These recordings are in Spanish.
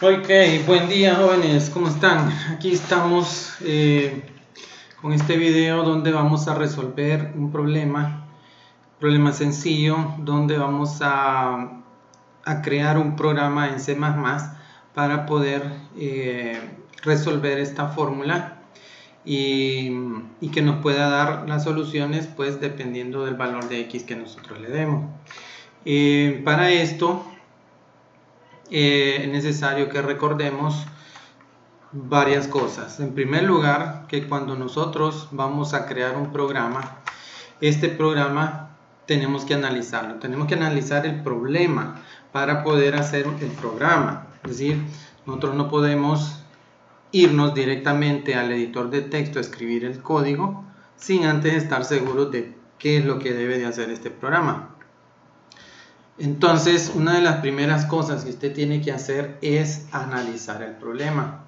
Ok, buen día jóvenes, ¿cómo están? Aquí estamos con este video donde vamos a resolver un problema sencillo, donde vamos a crear un programa en C++ para poder resolver esta fórmula y que nos pueda dar las soluciones pues dependiendo del valor de X que nosotros le demos. Para esto es necesario que recordemos varias cosas. En primer lugar, que cuando nosotros vamos a crear un programa, este programa tenemos que analizarlo, tenemos que analizar el problema para poder hacer el programa. Es decir, nosotros no podemos irnos directamente al editor de texto a escribir el código sin antes estar seguros de qué es lo que debe de hacer este programa. Entonces, una de las primeras cosas que usted tiene que hacer es analizar el problema.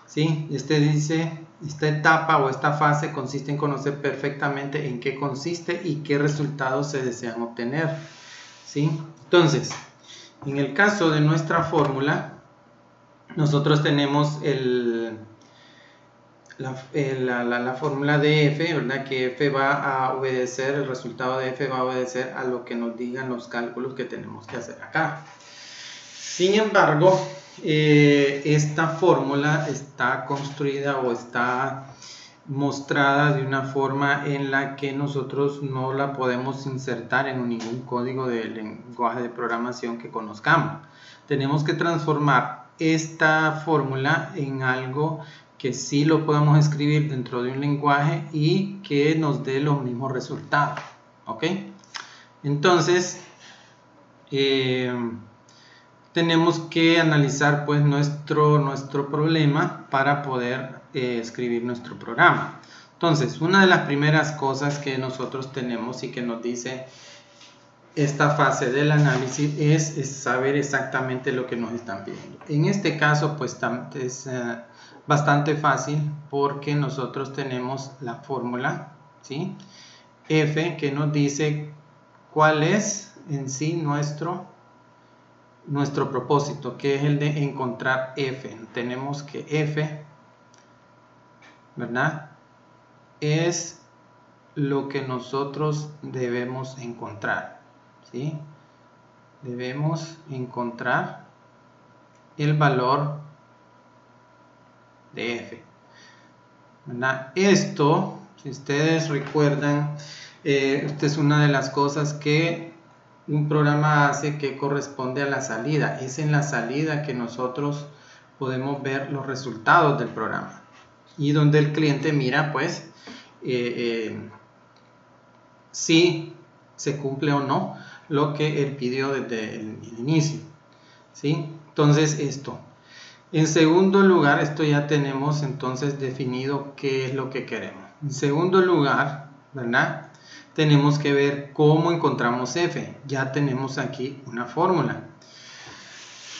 ¿Sí? Esta etapa o esta fase consiste en conocer perfectamente en qué consiste y qué resultados se desean obtener. ¿Sí? Entonces, en el caso de nuestra fórmula, nosotros tenemos la fórmula de f, ¿verdad? Que f va a obedecer, el resultado de f va a obedecer a lo que nos digan los cálculos que tenemos que hacer acá. Sin embargo, esta fórmula está construida o está mostrada de una forma en la que nosotros no la podemos insertar en ningún código de lenguaje de programación que conozcamos. Tenemos que transformar esta fórmula en algo que sí lo podamos escribir dentro de un lenguaje y que nos dé los mismos resultados. ¿Ok? Entonces, tenemos que analizar pues nuestro problema para poder escribir nuestro programa. Entonces, una de las primeras cosas que nosotros tenemos y que nos dice esta fase del análisis es saber exactamente lo que nos están pidiendo. En este caso pues es bastante fácil porque nosotros tenemos la fórmula, ¿sí? F, que nos dice cuál es en sí nuestro propósito, que es el de encontrar f. Tenemos que f, ¿verdad?, es lo que nosotros debemos encontrar, ¿sí? Debemos encontrar el valor de f, ¿verdad? Esto, si ustedes recuerdan, esta es una de las cosas que un programa hace, que corresponde a la salida. Es en la salida que nosotros podemos ver los resultados del programa y donde el cliente mira pues si se cumple o no lo que él pidió desde el inicio, ¿sí? Entonces esto. En segundo lugar, esto ya tenemos entonces definido qué es lo que queremos. En segundo lugar, ¿verdad?, tenemos que ver cómo encontramos f. Ya tenemos aquí una fórmula.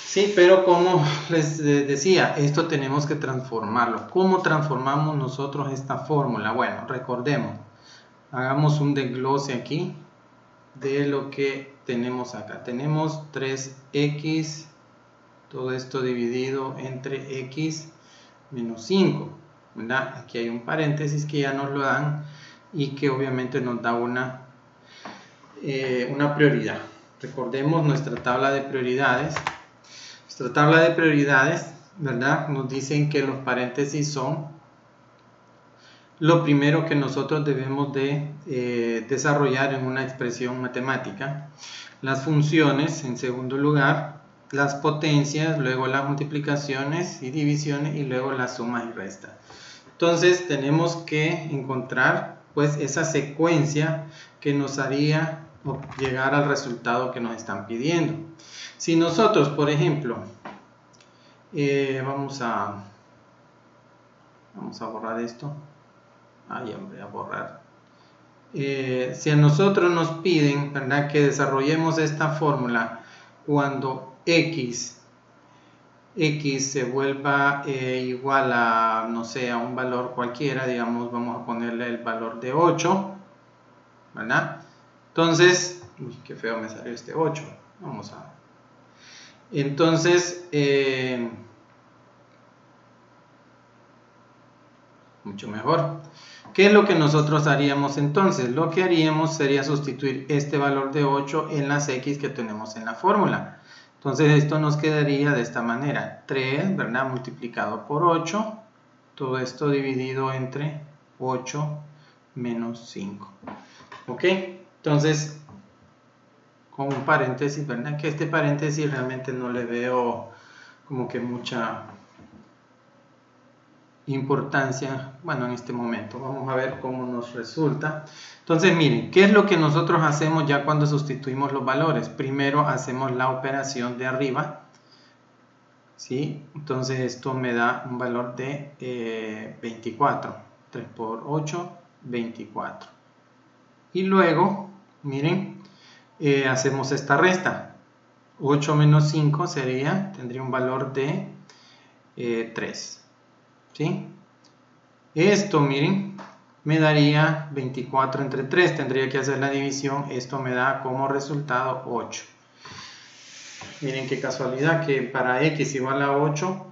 Sí, pero como les decía, esto tenemos que transformarlo. ¿Cómo transformamos nosotros esta fórmula? Bueno, recordemos, hagamos un desglose aquí de lo que tenemos acá. Tenemos 3x, todo esto dividido entre x menos 5, ¿verdad? Aquí hay un paréntesis que ya nos lo dan y que obviamente nos da una prioridad. Recordemos nuestra tabla de prioridades. Nuestra tabla de prioridades, ¿verdad?, nos dicen que los paréntesis son lo primero que nosotros debemos de desarrollar en una expresión matemática. Las funciones en segundo lugar, las potencias, luego las multiplicaciones y divisiones y luego las sumas y restas. Entonces tenemos que encontrar pues esa secuencia que nos haría llegar al resultado que nos están pidiendo. Si nosotros, por ejemplo, vamos a borrar esto. Ay, hombre, a borrar. Si a nosotros nos piden, ¿verdad?, que desarrollemos esta fórmula cuando x se vuelva igual a, no sé, a un valor cualquiera, digamos, vamos a ponerle el valor de 8, ¿verdad? Entonces, uy, qué feo me salió este 8. Vamos a... Entonces, mucho mejor. ¿Qué es lo que nosotros haríamos entonces? Lo que haríamos sería sustituir este valor de 8 en las x que tenemos en la fórmula. Entonces esto nos quedaría de esta manera, 3, ¿verdad? Multiplicado por 8, todo esto dividido entre 8 menos 5. ¿Ok? Entonces, con un paréntesis, ¿verdad? Que este paréntesis realmente no le veo como que mucha importancia, bueno, en este momento. Vamos a ver cómo nos resulta. Entonces, miren, ¿qué es lo que nosotros hacemos ya cuando sustituimos los valores? Primero hacemos la operación de arriba, ¿sí? Entonces esto me da un valor de 24. 3 por 8, 24. Y luego, miren, hacemos esta resta. 8 menos 5 tendría un valor de 3. ¿Sí? Esto, miren, me daría 24 entre 3. Tendría que hacer la división. Esto me da como resultado 8. Miren qué casualidad que para x igual a 8,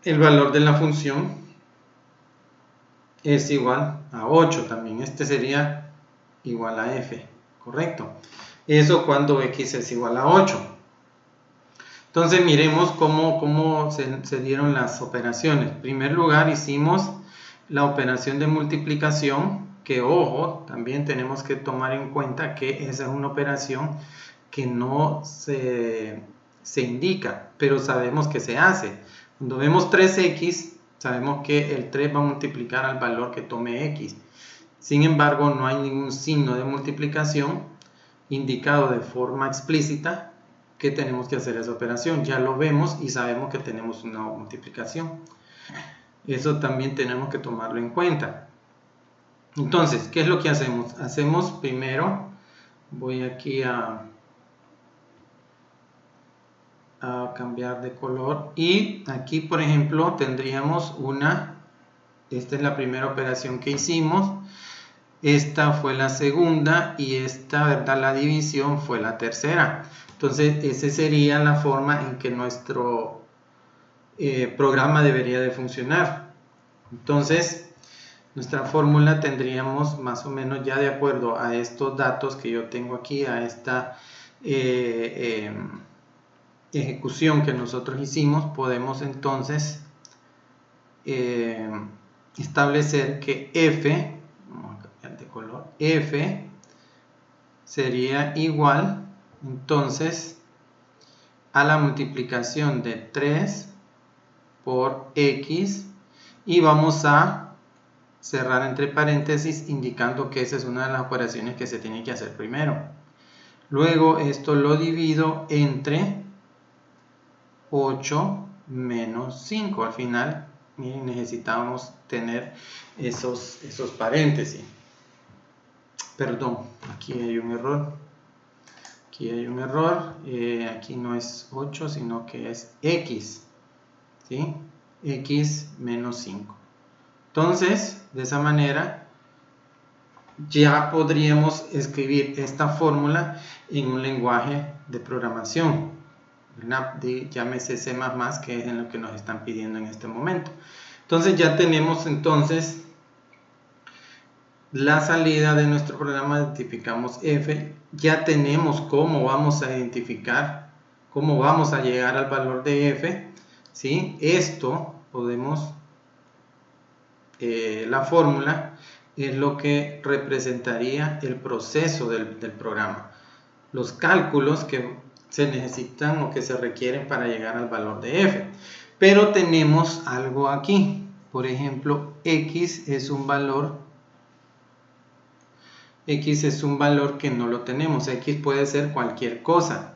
el valor de la función es igual a 8 también. Este sería igual a f, ¿correcto? Eso cuando x es igual a 8. Entonces miremos cómo se dieron las operaciones. En primer lugar hicimos la operación de multiplicación, que ojo, también tenemos que tomar en cuenta que esa es una operación que no se indica, pero sabemos que se hace. Cuando vemos 3x, sabemos que el 3 va a multiplicar al valor que tome x. Sin embargo, no hay ningún signo de multiplicación indicado de forma explícita que tenemos que hacer esa operación. Ya lo vemos y sabemos que tenemos una multiplicación. Eso también tenemos que tomarlo en cuenta. Entonces, ¿qué es lo que hacemos? Hacemos primero, voy aquí a cambiar de color, y aquí por ejemplo tendríamos esta es la primera operación que hicimos, esta fue la segunda y esta, ¿verdad? La división fue la tercera. Entonces, esa sería la forma en que nuestro programa debería de funcionar. Entonces, nuestra fórmula tendríamos más o menos, ya de acuerdo a estos datos que yo tengo aquí, a esta ejecución que nosotros hicimos, podemos entonces establecer que f, vamos a cambiar de color, f sería igual entonces a la multiplicación de 3 por x, y vamos a cerrar entre paréntesis indicando que esa es una de las operaciones que se tiene que hacer primero. Luego esto lo divido entre 8 menos 5. Al final, miren, necesitamos tener esos paréntesis. Perdón, aquí hay un error. Aquí no es 8, sino que es x, ¿sí? X menos 5. Entonces, de esa manera, ya podríamos escribir esta fórmula en un lenguaje de programación, llámese C++, que es en lo que nos están pidiendo en este momento. Entonces ya tenemos entonces la salida de nuestro programa, identificamos f, ya tenemos cómo vamos a identificar, cómo vamos a llegar al valor de f, ¿sí? Esto podemos, la fórmula es lo que representaría el proceso del programa, los cálculos que se necesitan o que se requieren para llegar al valor de f. Pero tenemos algo aquí, por ejemplo, x es un valor que no lo tenemos. X puede ser cualquier cosa.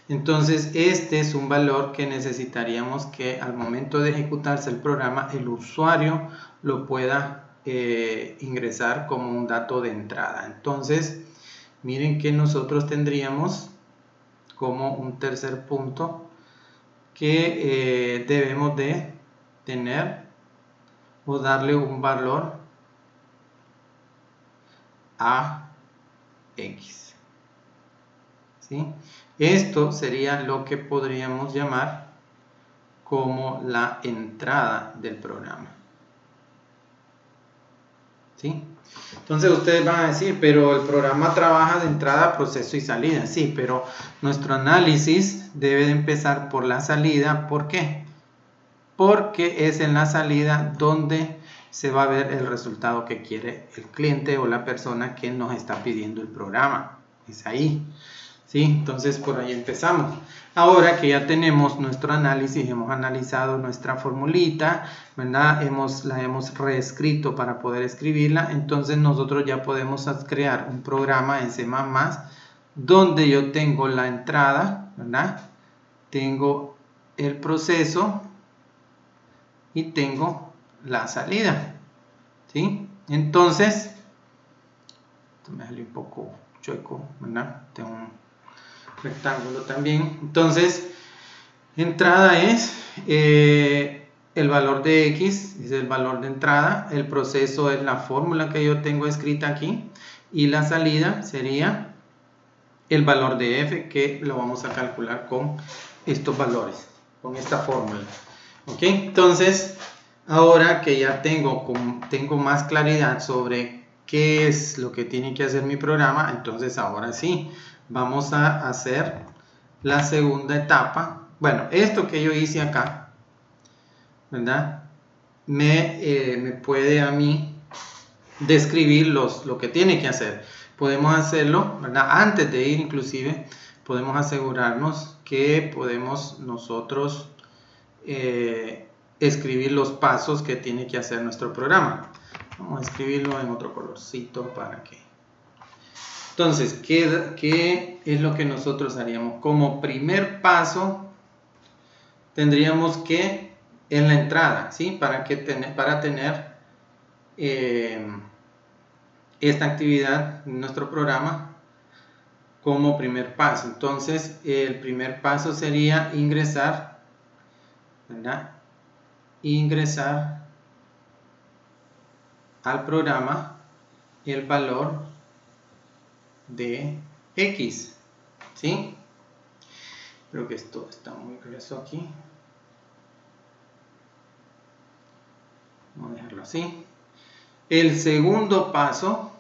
Entonces este es un valor que necesitaríamos que al momento de ejecutarse el programa el usuario lo pueda ingresar como un dato de entrada. Entonces miren que nosotros tendríamos como un tercer punto que debemos de tener o darle un valor a x, ¿sí? Esto sería lo que podríamos llamar como la entrada del programa. ¿sí? Entonces ustedes van a decir, pero el programa trabaja de entrada, proceso y salida. Sí, pero nuestro análisis debe de empezar por la salida. ¿Por qué? Porque es en la salida donde se va a ver el resultado que quiere el cliente o la persona que nos está pidiendo el programa. Es ahí. ¿Sí? Entonces por ahí empezamos. Ahora que ya tenemos nuestro análisis, hemos analizado nuestra formulita, ¿verdad? La hemos reescrito para poder escribirla, entonces nosotros ya podemos crear un programa en C++ donde yo tengo la entrada, ¿verdad? Tengo el proceso y tengo la salida, ¿sí? Entonces, esto me salió un poco chueco, ¿verdad? Tengo un rectángulo también. Entonces, entrada es el valor de X, es el valor de entrada, el proceso es la fórmula que yo tengo escrita aquí y la salida sería el valor de F, que lo vamos a calcular con estos valores, con esta fórmula. ¿Ok? Entonces, ahora que ya tengo más claridad sobre qué es lo que tiene que hacer mi programa, entonces ahora sí, vamos a hacer la segunda etapa. Bueno, esto que yo hice acá, ¿verdad? Me puede a mí describir lo que tiene que hacer. Podemos hacerlo, ¿verdad? Antes de ir inclusive, podemos asegurarnos que podemos nosotros escribir los pasos que tiene que hacer nuestro programa. Vamos a escribirlo en otro colorcito para que... Entonces, ¿qué es lo que nosotros haríamos? Como primer paso, tendríamos que, en la entrada, ¿sí? Para tener esta actividad en nuestro programa como primer paso. Entonces, el primer paso sería ingresar, ¿verdad? Ingresar al programa el valor de X, ¿sí? Creo que esto está muy grueso aquí. Vamos a dejarlo así. El segundo paso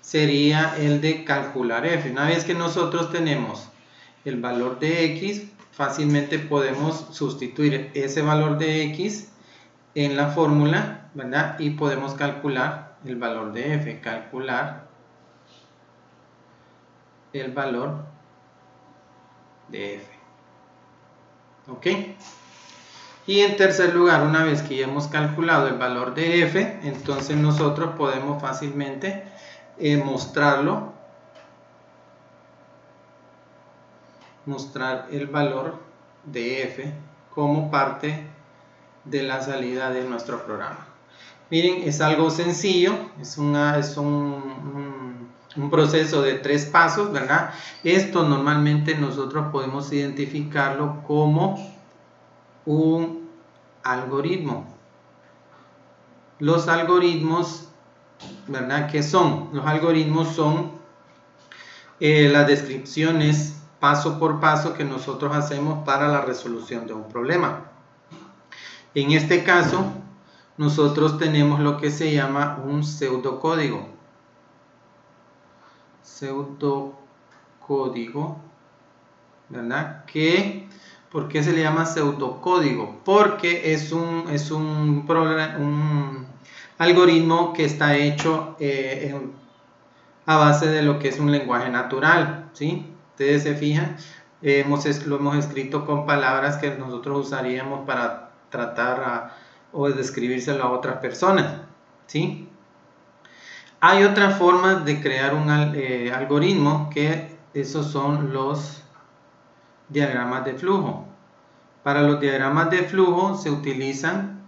sería el de calcular F. Una vez que nosotros tenemos el valor de X, fácilmente podemos sustituir ese valor de X en la fórmula, ¿verdad? Y podemos calcular el valor de F. Calcular el valor de F. ¿Ok? Y en tercer lugar, una vez que ya hemos calculado el valor de F, entonces nosotros podemos fácilmente mostrar el valor de F como parte de la salida de nuestro programa. Miren, es algo sencillo, es un proceso de 3 pasos, ¿verdad? Esto normalmente nosotros podemos identificarlo como un algoritmo. Los algoritmos, ¿verdad? ¿Qué son? Los algoritmos son las descripciones paso por paso que nosotros hacemos para la resolución de un problema. En este caso, nosotros tenemos lo que se llama un pseudocódigo. Pseudocódigo, ¿verdad? ¿Por qué se le llama pseudocódigo? Porque es un algoritmo que está hecho a base de lo que es un lenguaje natural, ¿sí? Ustedes se fijan, lo hemos escrito con palabras que nosotros usaríamos para tratar o describírselo a otras personas, ¿sí? Hay otras formas de crear un algoritmo, que esos son los diagramas de flujo. Para los diagramas de flujo se utilizan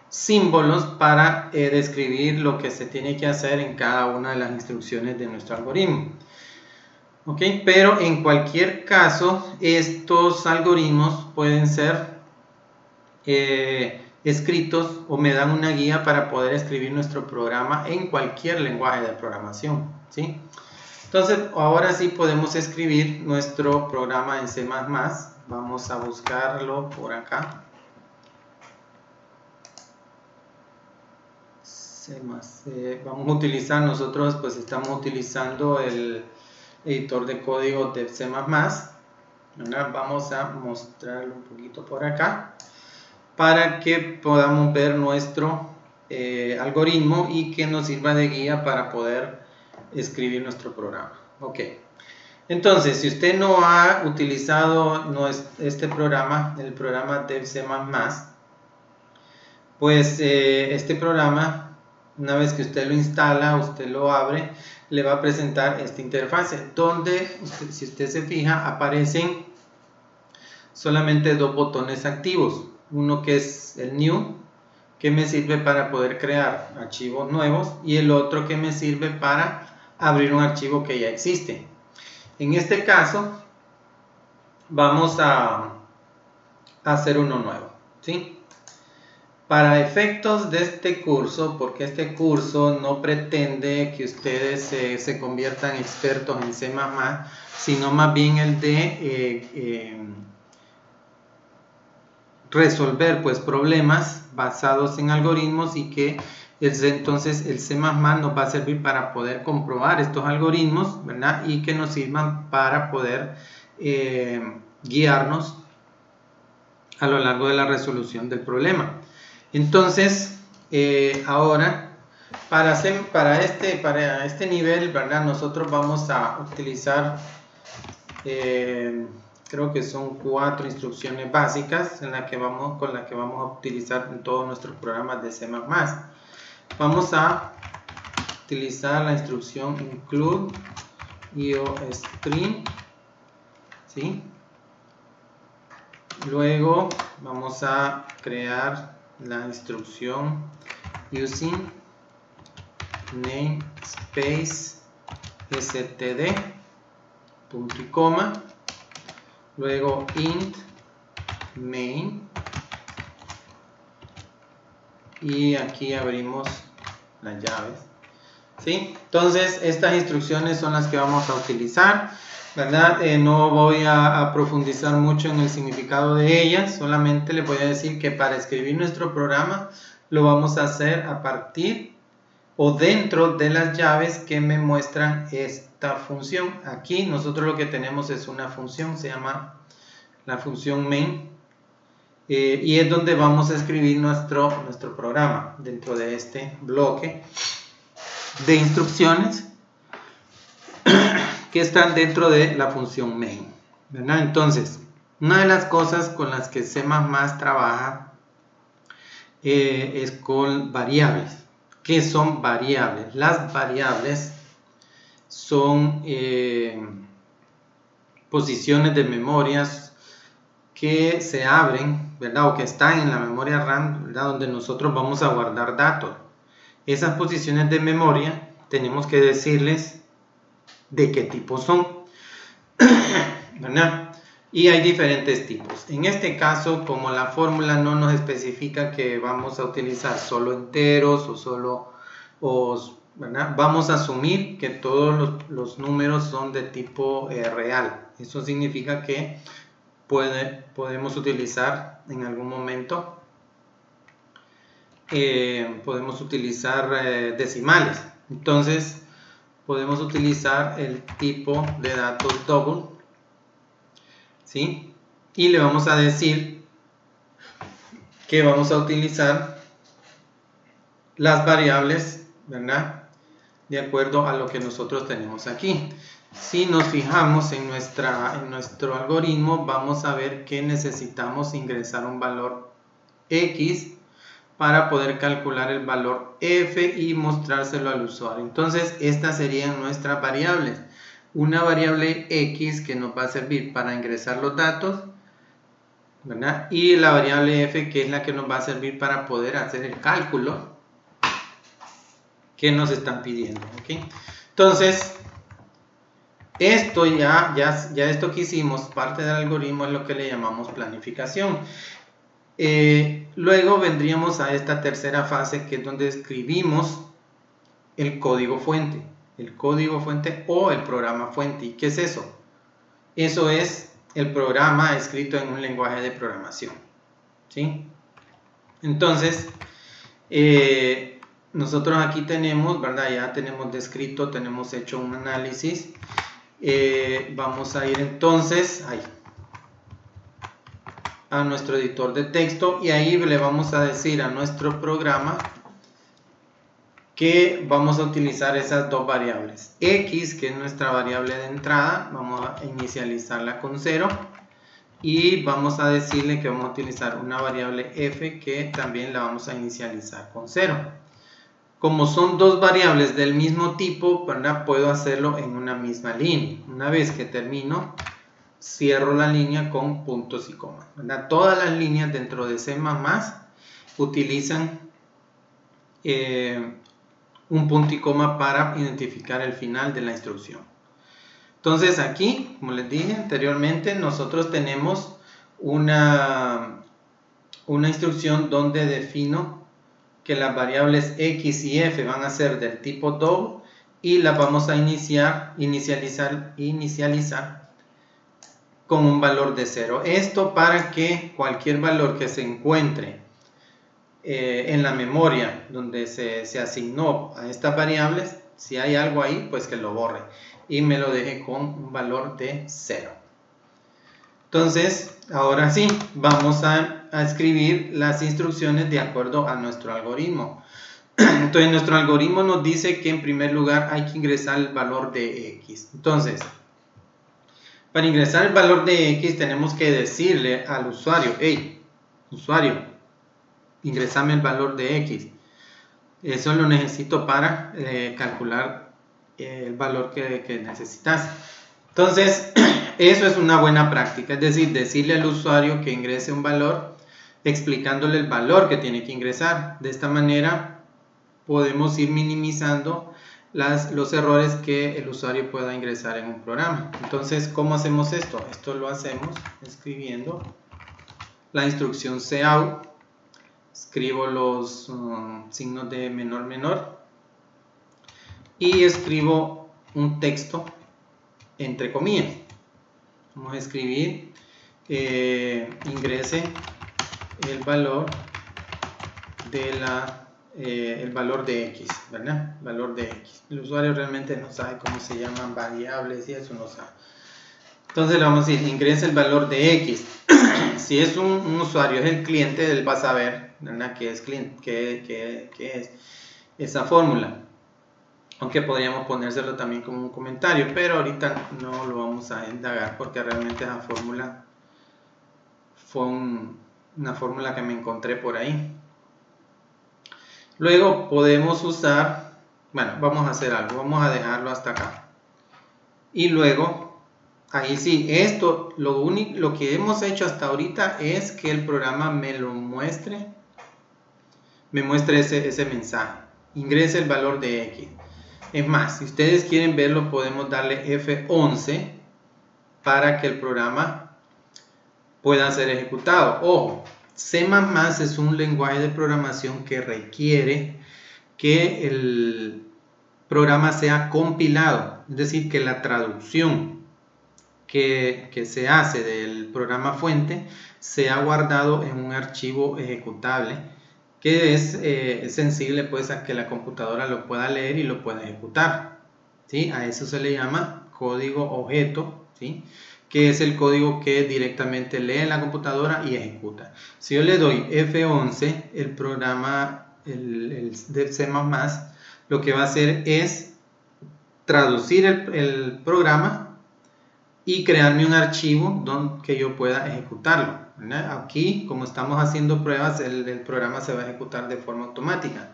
símbolos para describir lo que se tiene que hacer en cada una de las instrucciones de nuestro algoritmo. ¿Ok? Pero en cualquier caso, estos algoritmos pueden ser escritos o me dan una guía para poder escribir nuestro programa en cualquier lenguaje de programación, ¿sí? Entonces, ahora sí podemos escribir nuestro programa en C++. Vamos a buscarlo por acá. vamos a utilizar, nosotros pues estamos utilizando el editor de código de C++. Vamos a mostrarlo un poquito por acá para que podamos ver nuestro algoritmo y que nos sirva de guía para poder escribir nuestro programa. Ok, entonces si usted no ha utilizado este programa, el programa de C++, pues este programa, una vez que usted lo instala, usted lo abre, le va a presentar esta interfase donde, si usted se fija, aparecen solamente dos botones activos. Uno que es el New, que me sirve para poder crear archivos nuevos, y el otro que me sirve para abrir un archivo que ya existe. En este caso, vamos a hacer uno nuevo, ¿sí? Para efectos de este curso, porque este curso no pretende que ustedes se conviertan expertos en C++, sino más bien el de resolver pues problemas basados en algoritmos, y que entonces el C++ nos va a servir para poder comprobar estos algoritmos, ¿verdad? Y que nos sirvan para poder guiarnos a lo largo de la resolución del problema. Entonces, ahora, para este nivel, ¿verdad? Nosotros vamos a utilizar, creo que son 4 instrucciones básicas con las que vamos a utilizar en todos nuestros programas de C++. Vamos a utilizar la instrucción include IOString, ¿sí? Luego vamos a crear la instrucción using namespace std punto y coma, luego int main, y aquí abrimos las llaves, ¿sí? Entonces estas instrucciones son las que vamos a utilizar, ¿verdad? No voy a profundizar mucho en el significado de ellas, solamente les voy a decir que para escribir nuestro programa lo vamos a hacer a partir o dentro de las llaves que me muestran esta función. Aquí nosotros lo que tenemos es una función, se llama la función main, y es donde vamos a escribir nuestro programa dentro de este bloque de instrucciones que están dentro de la función main, ¿verdad? Entonces, una de las cosas con las que C++ trabaja es con variables. ¿Qué son variables? Las variables son posiciones de memorias que se abren, ¿verdad? O que están en la memoria RAM, ¿verdad? Donde nosotros vamos a guardar datos. Esas posiciones de memoria tenemos que decirles de qué tipo son, ¿verdad? Y hay diferentes tipos. En este caso, como la fórmula no nos especifica que vamos a utilizar solo enteros o solo, ¿verdad? Vamos a asumir que todos los números son de tipo real. Eso significa que podemos utilizar en algún momento, podemos utilizar decimales. Entonces, podemos utilizar el tipo de datos double, ¿sí? Y le vamos a decir que vamos a utilizar las variables, ¿verdad? De acuerdo a lo que nosotros tenemos aquí. Si nos fijamos en nuestro algoritmo, vamos a ver que necesitamos ingresar un valor X para poder calcular el valor F y mostrárselo al usuario. Entonces, estas serían nuestras variables. Una variable X que nos va a servir para ingresar los datos, ¿verdad? Y la variable F que es la que nos va a servir para poder hacer el cálculo que nos están pidiendo, ¿ok? Entonces, esto ya esto que hicimos, parte del algoritmo, es lo que le llamamos planificación. Luego vendríamos a esta tercera fase, que es donde escribimos el código fuente. El código fuente o el programa fuente. ¿Y qué es eso? Eso es el programa escrito en un lenguaje de programación, ¿sí? Entonces, nosotros aquí tenemos, ¿verdad? Ya tenemos descrito, tenemos hecho un análisis. Vamos a ir entonces a nuestro editor de texto y ahí le vamos a decir a nuestro programa que vamos a utilizar esas dos variables. X, que es nuestra variable de entrada, vamos a inicializarla con 0. Y vamos a decirle que vamos a utilizar una variable f que también la vamos a inicializar con 0. Como son dos variables del mismo tipo, ¿verdad? Puedo hacerlo en una misma línea. Una vez que termino, cierro la línea con puntos y comas, ¿verdad? Todas las líneas dentro de C++ utilizan un punto y coma para identificar el final de la instrucción. Entonces aquí, como les dije anteriormente, nosotros tenemos una instrucción donde defino que las variables x y f van a ser del tipo double y las vamos a inicializar con un valor de 0. Esto para que cualquier valor que se encuentre en la memoria donde se asignó a estas variables, si hay algo ahí, pues que lo borre y me lo deje con un valor de 0. Entonces, ahora sí, vamos a escribir las instrucciones de acuerdo a nuestro algoritmo. Entonces, nuestro algoritmo nos dice que en primer lugar hay que ingresar el valor de x. Entonces, para ingresar el valor de x tenemos que decirle al usuario, hey, usuario, ingresame el valor de x. Eso lo necesito para calcular el valor que necesitas. Entonces, eso es una buena práctica, es decir, decirle al usuario que ingrese un valor explicándole el valor que tiene que ingresar. De esta manera podemos ir minimizando los errores que el usuario pueda ingresar en un programa. Entonces, ¿cómo hacemos esto? Esto lo hacemos escribiendo la instrucción cout. Escribo los signos de menor y escribo un texto entre comillas. Vamos a escribir ingrese el valor de el valor de x, ¿verdad? Valor de x. El usuario realmente no sabe cómo se llaman variables y eso no sabe. Entonces le vamos a decir ingrese el valor de x. Si es un usuario, es el cliente, él va a saber, ¿verdad? qué es esa fórmula. Aunque podríamos ponérselo también como un comentario, pero ahorita no lo vamos a indagar porque realmente esa fórmula fue una fórmula que me encontré por ahí. Luego podemos usar, bueno, vamos a hacer algo, vamos a dejarlo hasta acá. Y luego, ahí sí, esto, lo que hemos hecho hasta ahorita es que el programa me muestre ese mensaje. Ingrese el valor de x. Es más, si ustedes quieren verlo, podemos darle F11 para que el programa pueda ser ejecutado. Ojo, C++ es un lenguaje de programación que requiere que el programa sea compilado, es decir, que la traducción que se hace del programa fuente sea guardado en un archivo ejecutable que es sensible pues a que la computadora lo pueda leer y lo pueda ejecutar, ¿sí? A eso se le llama código objeto, ¿sí? Que es el código que directamente lee la computadora y ejecuta. Si yo le doy F11, el programa el de C++ lo que va a hacer es traducir el programa y crearme un archivo que yo pueda ejecutarlo, ¿verdad? Aquí, como estamos haciendo pruebas, el programa se va a ejecutar de forma automática.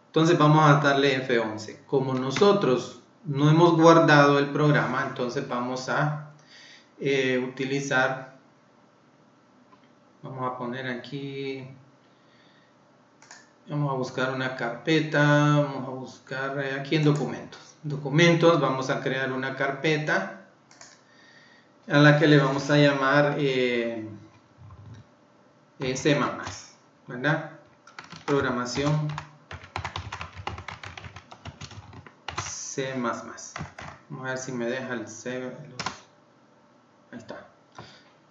Entonces vamos a darle F11. Como nosotros no hemos guardado el programa, entonces vamos a utilizar, vamos a poner aquí, vamos a buscar una carpeta, vamos a buscar aquí en documentos, vamos a crear una carpeta a la que le vamos a llamar C++, ¿verdad? Programación C++. Vamos a ver si me deja el C. Ahí está.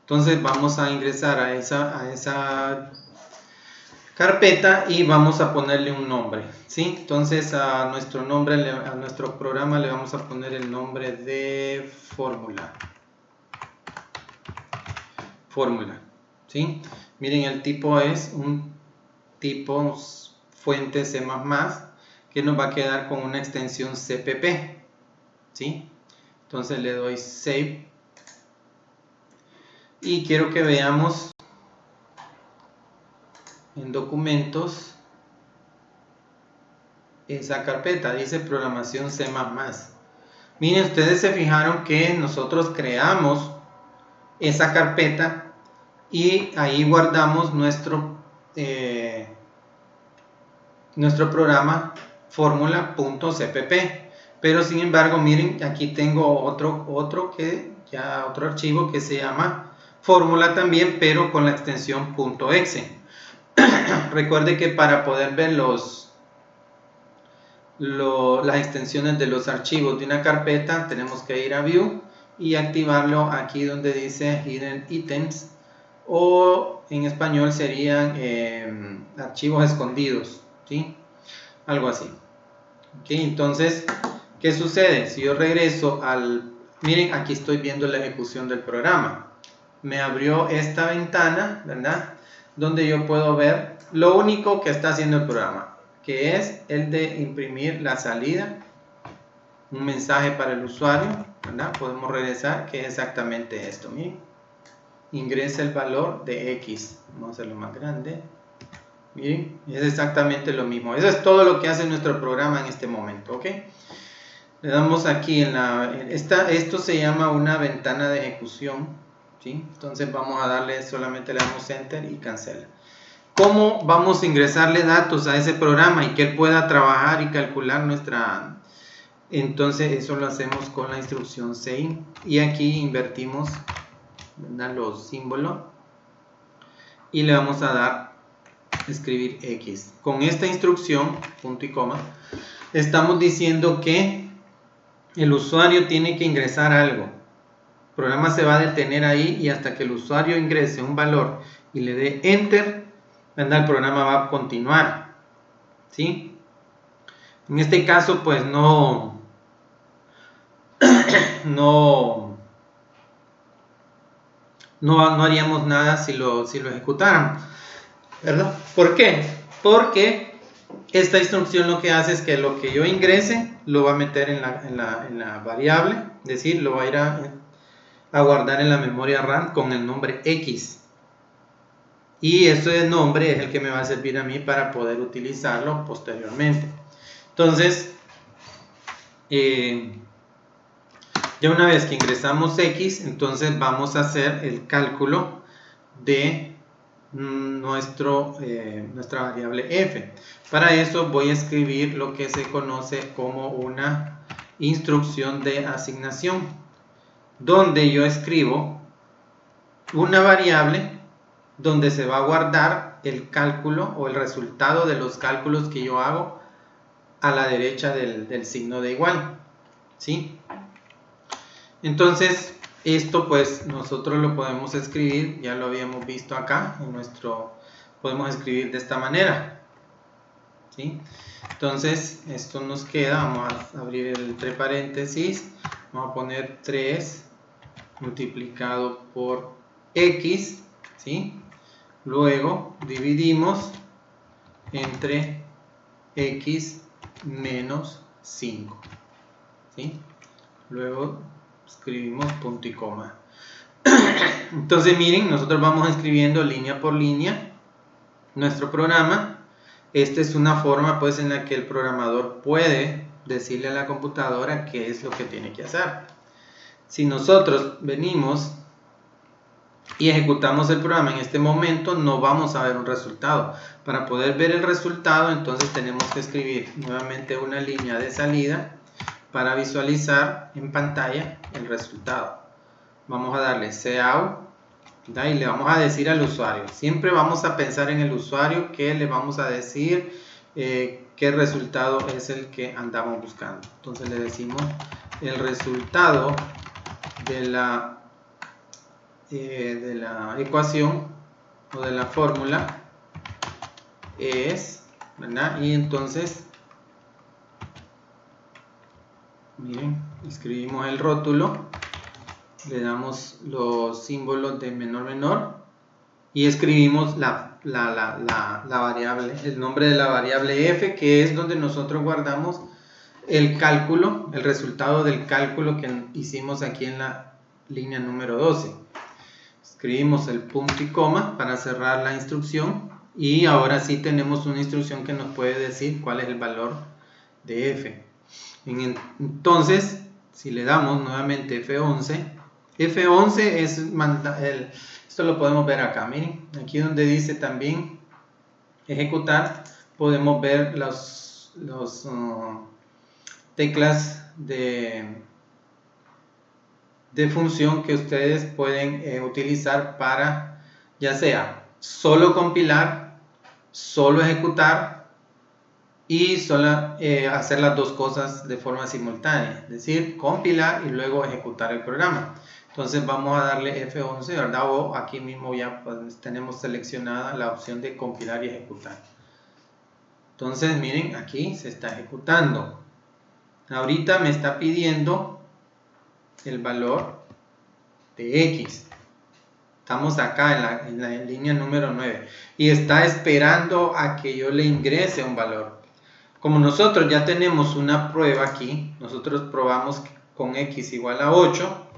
Entonces vamos a ingresar a esa carpeta y vamos a ponerle un nombre, ¿sí? Entonces a nuestro nombre, a nuestro programa le vamos a poner el nombre de fórmula, ¿sí? Miren, el tipo es un tipo fuente C++, que nos va a quedar con una extensión CPP, ¿sí? Entonces le doy Save y quiero que veamos en documentos esa carpeta, dice programación C++. Miren, ustedes se fijaron que nosotros creamos esa carpeta y ahí guardamos nuestro programa fórmula.cpp, pero sin embargo miren, aquí tengo otro archivo que se llama fórmula también, pero con la extensión .exe. Recuerde que para poder ver las extensiones de los archivos de una carpeta tenemos que ir a View y activarlo aquí donde dice Hidden Items, o en español serían archivos escondidos, ¿sí? Algo así. ¿Okay? Entonces, ¿qué sucede? Si yo regreso miren, aquí estoy viendo la ejecución del programa. Me abrió esta ventana, ¿verdad? Donde yo puedo ver lo único que está haciendo el programa, que es el de imprimir la salida, un mensaje para el usuario, ¿verdad? Podemos regresar, que es exactamente esto, miren. Ingresa el valor de X. Vamos a hacerlo más grande. Miren, es exactamente lo mismo. Eso es todo lo que hace nuestro programa en este momento, ¿ok? Le damos aquí esto se llama una ventana de ejecución, ¿sí? Entonces vamos a darle, solamente le damos Enter y cancela. ¿Cómo vamos a ingresarle datos a ese programa y que él pueda trabajar y calcular Entonces eso lo hacemos con la instrucción CIN y aquí invertimos, ¿verdad?, los símbolos y le vamos a dar escribir X. Con esta instrucción, punto y coma, estamos diciendo que el usuario tiene que ingresar algo. El programa se va a detener ahí y hasta que el usuario ingrese un valor y le dé Enter, ¿verdad?, el programa va a continuar, ¿sí? En este caso, pues no haríamos nada si lo ejecutáramos, ¿verdad? ¿Por qué? Porque esta instrucción lo que hace es que lo que yo ingrese lo va a meter en la variable, es decir, lo va a ir a guardar en la memoria RAM con el nombre X. Y ese nombre es el que me va a servir a mí para poder utilizarlo posteriormente. Entonces, ya una vez que ingresamos X, entonces vamos a hacer el cálculo de nuestra variable f. Para eso voy a escribir lo que se conoce como una instrucción de asignación, donde yo escribo una variable donde se va a guardar el cálculo o el resultado de los cálculos que yo hago a la derecha del signo de igual, ¿sí? Entonces esto pues nosotros lo podemos escribir, ya lo habíamos visto acá podemos escribir de esta manera, ¿sí? Entonces esto nos queda, vamos a abrir el entre paréntesis, vamos a poner 3 multiplicado por X, ¿sí? Luego dividimos entre X menos 5, ¿sí? Luego escribimos punto y coma. Entonces miren, nosotros vamos escribiendo línea por línea nuestro programa. Esta es una forma pues en la que el programador puede decirle a la computadora qué es lo que tiene que hacer. Si nosotros venimos y ejecutamos el programa en este momento, no vamos a ver un resultado. Para poder ver el resultado, entonces tenemos que escribir nuevamente una línea de salida para visualizar en pantalla el resultado. Vamos a darle cout, ¿verdad?, y le vamos a decir al usuario. Siempre vamos a pensar en el usuario, que le vamos a decir qué resultado es el que andamos buscando. Entonces le decimos el resultado de la ecuación o de la fórmula es, ¿verdad? Y entonces, miren, escribimos el rótulo, le damos los símbolos de menor y escribimos la variable, el nombre de la variable f, que es donde nosotros guardamos el cálculo, el resultado del cálculo que hicimos aquí en la línea número 12. Escribimos el punto y coma para cerrar la instrucción y ahora sí tenemos una instrucción que nos puede decir cuál es el valor de f. Entonces, si le damos nuevamente F11, F11 es esto lo podemos ver acá, miren, aquí donde dice también ejecutar, podemos ver las teclas de función que ustedes pueden utilizar para ya sea solo compilar, solo ejecutar y solo hacer las dos cosas de forma simultánea, es decir, compilar y luego ejecutar el programa. Entonces vamos a darle F11, ¿verdad? O aquí mismo ya pues, tenemos seleccionada la opción de compilar y ejecutar. Entonces miren, aquí se está ejecutando. Ahorita me está pidiendo el valor de X. Estamos acá en la línea número 9 y está esperando a que yo le ingrese un valor. Como nosotros ya tenemos una prueba aquí, nosotros probamos con X igual a 8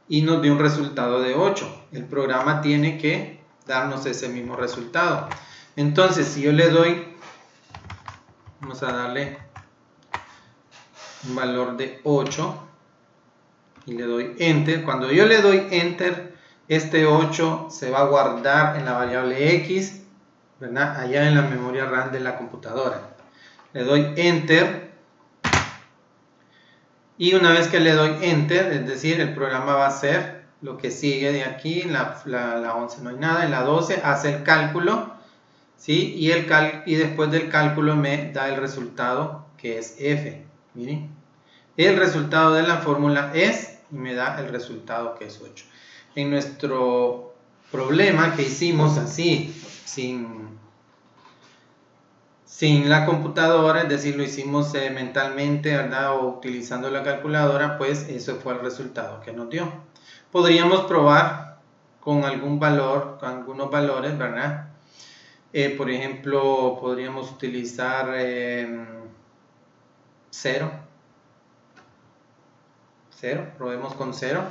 y nos dio un resultado de 8. El programa tiene que darnos ese mismo resultado. Entonces, si yo le doy, vamos a darle un valor de 8 y le doy Enter. Cuando yo le doy Enter, este 8 se va a guardar en la variable X, ¿verdad? Allá en la memoria RAM de la computadora. Le doy Enter y una vez que le doy Enter, es decir, el programa va a hacer lo que sigue de aquí. En la 11 no hay nada, en la 12 hace el cálculo, ¿sí? Y después del cálculo me da el resultado que es F. Miren, el resultado de la fórmula es, y me da el resultado que es 8. En nuestro problema que hicimos así, sin la computadora, es decir, lo hicimos mentalmente, ¿verdad? O utilizando la calculadora, pues eso fue el resultado que nos dio. Podríamos probar con algún valor, con algunos valores, ¿verdad? Por ejemplo, podríamos utilizar 0. Probemos con 0.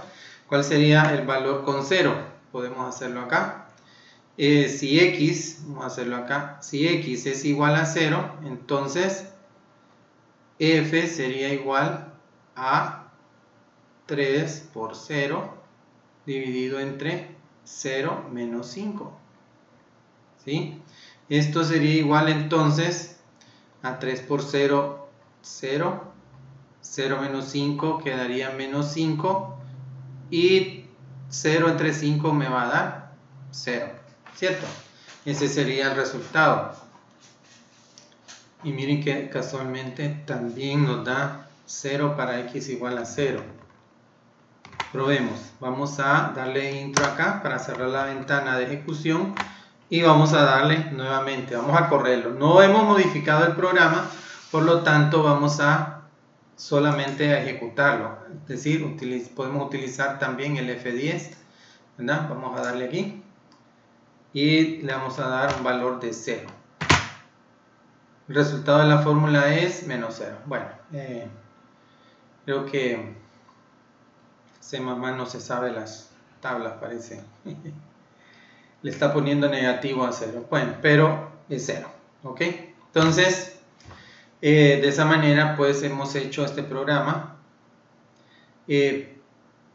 ¿Cuál sería el valor con 0? Podemos hacerlo acá. Si X, vamos a hacerlo acá, si X es igual a 0, entonces F sería igual a 3 por 0 dividido entre 0 menos 5. ¿Sí? Esto sería igual entonces a 3 por 0, 0. 0 menos 5 quedaría menos 5. Y 0 entre 5 me va a dar 0. ¿Cierto? Ese sería el resultado. Y miren que casualmente también nos da 0 para X igual a 0. Probemos. Vamos a darle intro acá para cerrar la ventana de ejecución. Y vamos a darle nuevamente. Vamos a correrlo. No hemos modificado el programa. Por lo tanto vamos a solamente a ejecutarlo. Es decir, podemos utilizar también el F10. ¿Verdad? Vamos a darle aquí. Y le vamos a dar un valor de 0. El resultado de la fórmula es menos 0. Bueno, creo que C++ no se sabe las tablas, parece. Le está poniendo negativo a 0. Bueno, pero es 0. ¿Ok? Entonces, de esa manera, pues hemos hecho este programa.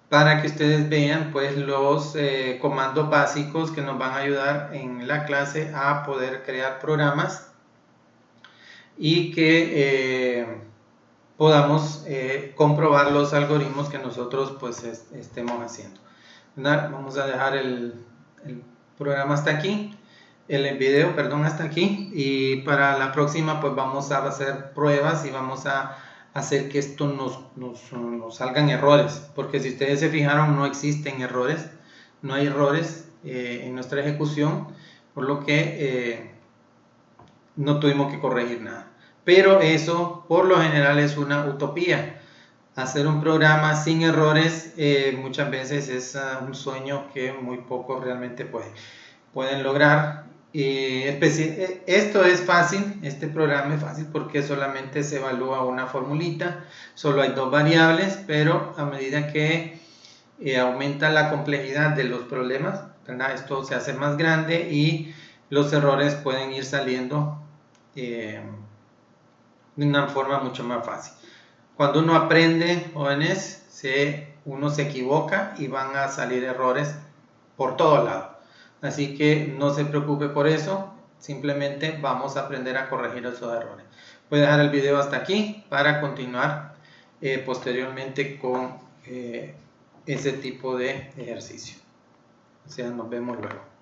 Para que ustedes vean pues los comandos básicos que nos van a ayudar en la clase a poder crear programas y que podamos comprobar los algoritmos que nosotros pues estemos haciendo. Vamos a dejar el programa hasta aquí, el video, perdón, hasta aquí, y para la próxima pues vamos a hacer pruebas y vamos a hacer que esto nos salgan errores, porque si ustedes se fijaron no existen errores, no hay errores en nuestra ejecución, por lo que no tuvimos que corregir nada. Pero eso por lo general es una utopía. Hacer un programa sin errores muchas veces es un sueño que muy pocos realmente pueden lograr. Esto es fácil, este programa es fácil porque solamente se evalúa una formulita, solo hay dos variables, pero a medida que aumenta la complejidad de los problemas, ¿verdad? Esto se hace más grande y los errores pueden ir saliendo de una forma mucho más fácil. Cuando uno aprende, jóvenes, uno se equivoca y van a salir errores por todo lado. Así que no se preocupe por eso, simplemente vamos a aprender a corregir esos errores. Voy a dejar el video hasta aquí para continuar posteriormente con ese tipo de ejercicio. O sea, nos vemos luego.